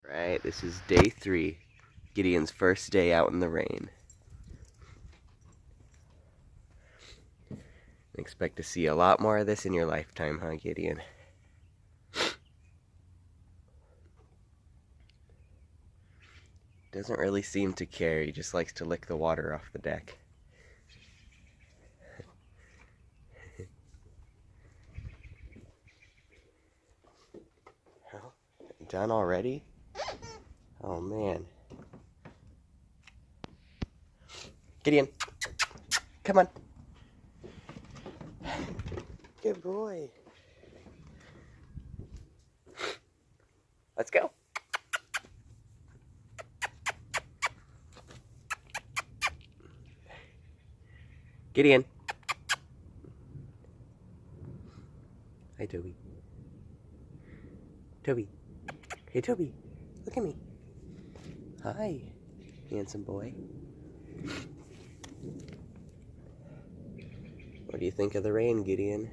Right, this is day 3, Gideon's first day out in the rain. Expect to see a lot more of this in your lifetime, huh, Gideon? Doesn't really seem to care, he just likes to lick the water off the deck. Well, done already? Oh man. Gideon, come on. Good boy. Let's go. Gideon. Hi, Toby. Toby. Hey, Toby. Look at me. Hi, handsome boy. What do you think of the rain, Gideon?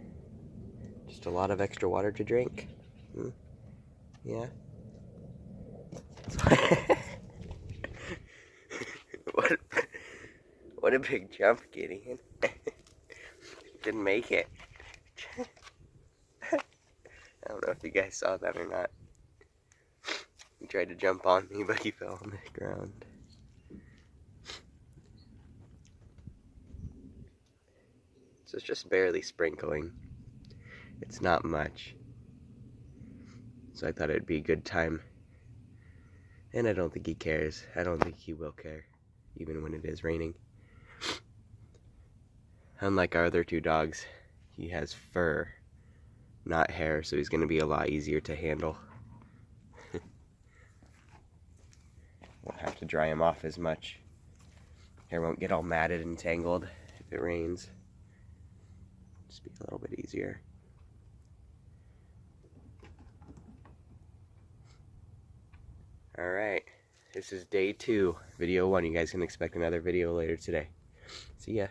Just a lot of extra water to drink? Hmm? Yeah? What a big jump, Gideon. Didn't make it. I don't know if you guys saw that or not. He tried to jump on me, but he fell on the ground. So it's just barely sprinkling. It's not much. So I thought it'd be a good time. And I don't think he cares. I don't think he will care, even when it is raining. Unlike our other 2 dogs, he has fur, not hair, so he's going to be a lot easier to handle. Won't have to dry him off as much. Hair won't get all matted and tangled if it rains. Just be a little bit easier. Alright, this is day 2, video 1. You guys can expect another video later today. See ya.